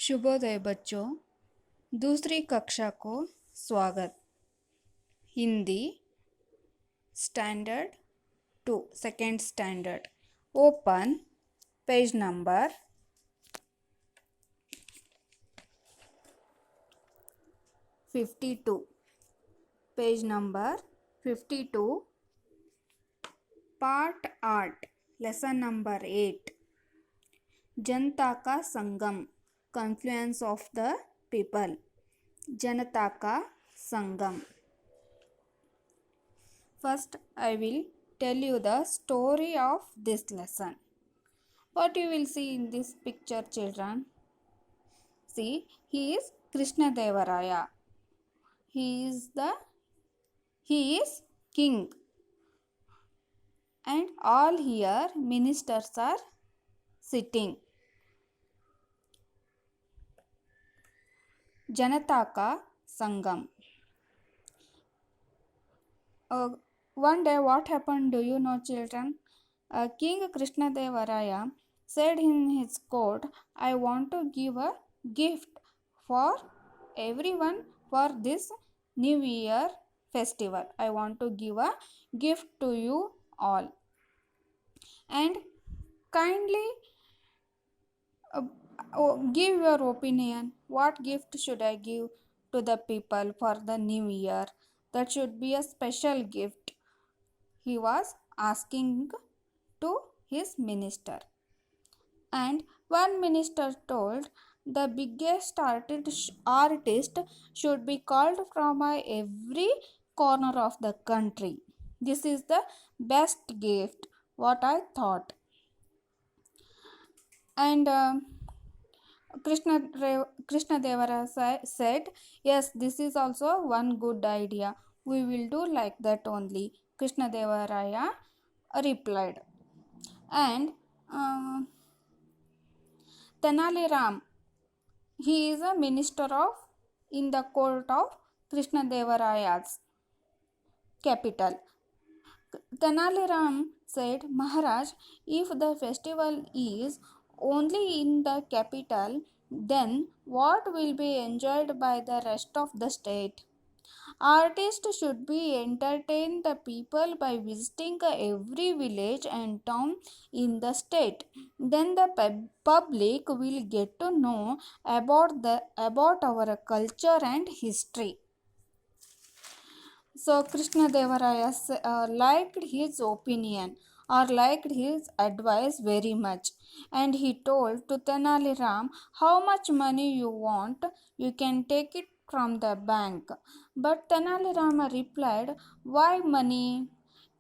शुभोदय बच्चों। दूसरी कक्षा को स्वागत। Hindi standard 2 second standard. Open page number 52। Page number 52, part 8, lesson number 8, जनता का संगम, कॉन्फ्लुएंस ऑफ द पीपल। जनता का संगम। First, I will tell you the story of this lesson. What you will see in this picture, children? See, he is Krishna Devaraya. He is king, and all here ministers are sitting. जनता का संगम. One day what happened, do you know, children? King Krishna Devaraya said in his court, I want to give a gift for everyone for this New Year festival. I want to give a gift to you all. And kindly give your opinion. What gift should I give to the people for the New Year? That should be a special gift, he was asking to his minister. And one minister told, the biggest artist should be called from every corner of the country. This is the best gift, what I thought. And Krishna Devaraya said, yes, this is also one good idea. We will do like that only. Krishna Devaraya replied. And Tenali Ram, he is a minister in the court of Krishna Devaraya's capital. Tenali Ram said, Maharaj, if the festival is only in the capital, then what will be enjoyed by the rest of the state? Artists should be entertain the people by visiting every village and town in the state. Then the public will get to know about our culture and history. So Krishna Devaraya liked his opinion or liked his advice very much, and he told to Tenali Ram, how much money you want, you can take it from the bank. But Tenali Rama replied, why money?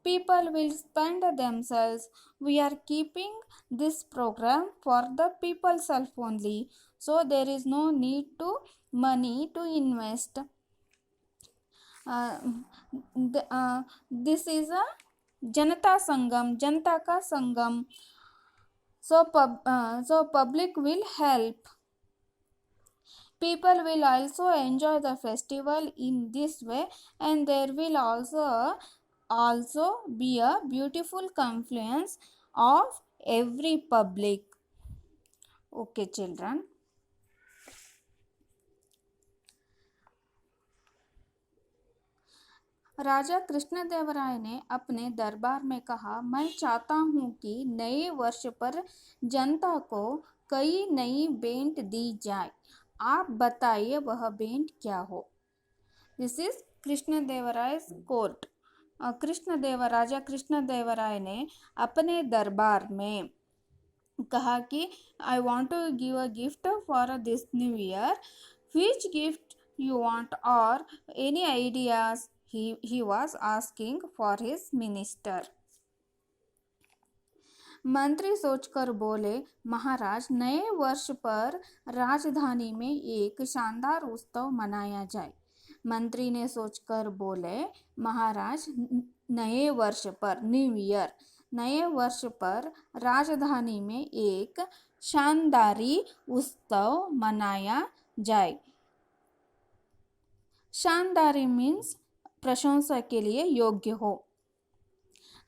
People will spend themselves. We are keeping this program for the people self only, so there is no need to money to invest. This is a Janata Sangam, Janata ka Sangam. So public will help. People will also enjoy the festival in this way, and there will also be a beautiful confluence of every public. Okay, children. राजा कृष्णदेवराय ने अपने दरबार में कहा, मैं चाहता हूँ कि नए वर्ष पर जनता को कई नई भेंट दी जाए। आप बताइए वह भेंट क्या हो। This is Krishnadevaraya court. राजा कृष्णदेवराय ने अपने दरबार में कहा कि I want to give a gift for this new year. Which gift you want or any ideas, he was asking for his minister. मंत्री सोचकर बोले, महाराज, नए वर्ष पर राजधानी में एक शानदार उत्सव मनाया जाए। मंत्री ने सोचकर बोले, महाराज, नए वर्ष पर, न्यू ईयर, नए वर्ष पर राजधानी में एक शानदारी उत्सव मनाया जाए। शानदारी मीन्स प्रशंसा के लिए योग्य हो।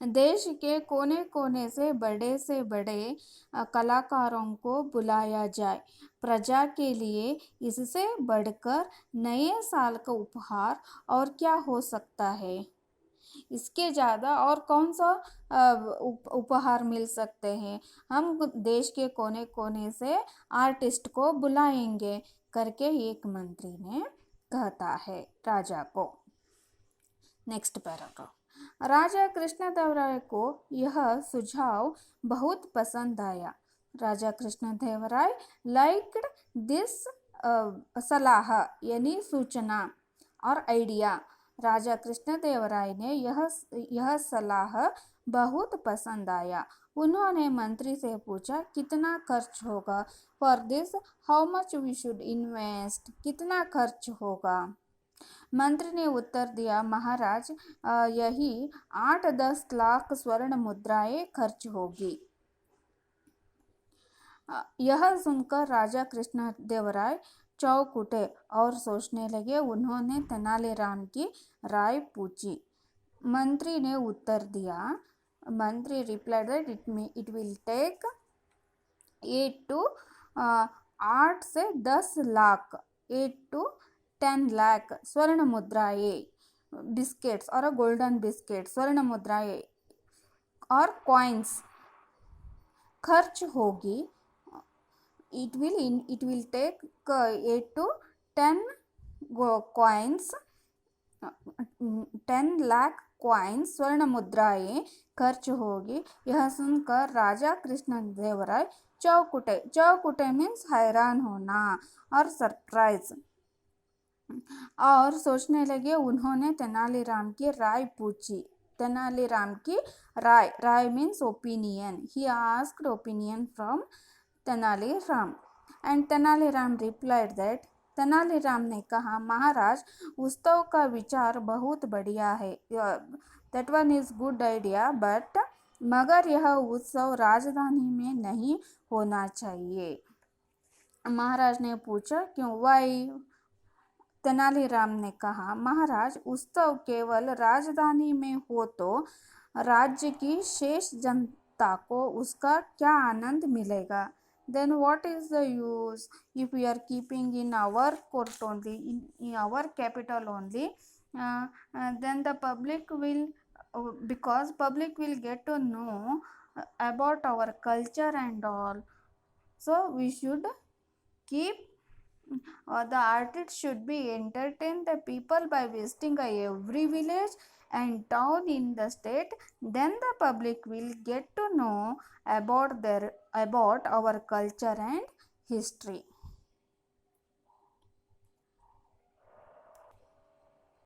देश के कोने कोने से बड़े कलाकारों को बुलाया जाए। प्रजा के लिए इससे बढ़कर नए साल का उपहार और क्या हो सकता है। इसके ज़्यादा और कौन सा उपहार मिल सकते हैं। हम देश के कोने कोने से आर्टिस्ट को बुलाएंगे करके एक मंत्री ने कहता है राजा को। Next paragraph. राजा कृष्णदेवराय को यह सुझाव बहुत पसंद आया। राजा कृष्णदेवराय लाइक्ड दिस सलाह यानी सूचना और आइडिया। राजा कृष्णदेवराय ने यह सलाह बहुत पसंद आया। उन्होंने मंत्री से पूछा कितना खर्च होगा। For this how much we should invest, कितना खर्च होगा। मंत्री ने उत्तर दिया महाराज यही 8-10 लाख स्वर्ण मुद्राएं खर्च होगी। यह सुनकर राजा कृष्णदेवराय चौंक उठे और सोचने लगे। उन्होंने तेनालीराम की राय पूछी। मंत्री ने उत्तर दिया, मंत्री replied that it will take 8 से 10 लाख 8 to 10 लाख स्वर्ण मुद्राएं बिस्किट्स और गोल्डन बिस्किट स्वर्ण मुद्राएं और कॉइन्स खर्च होगी। it will take 8 to 10 coins 10 lakh coins स्वर्ण मुद्राएं खर्च होगी। यह सुनकर राजा कृष्णदेवराय चौंक उठे मीन्स हैरान होना और सरप्राइज और सोचने लगे। उन्होंने तेनालीराम की राय पूछी। तेनालीराम की राय means opinion. He asked opinion from Tenaliram and Tenaliram replied that, Tenaliram ने कहा महाराज उत्सव का विचार बहुत बढ़िया है। That one is good idea but मगर यह उत्सव राजधानी में नहीं होना चाहिए। महाराज ने पूछा क्यों, वाई। तेनालीराम ने कहा महाराज उत्सव केवल राजधानी में हो तो राज्य की शेष जनता को उसका क्या आनंद मिलेगा। Then what is the use if we are keeping in our court only, in our capital only, then the public will because public will get to know about our culture and all. So we should keep the artists should be entertain the people by visiting every village and town in the state. Then the public will get to know about our culture and history.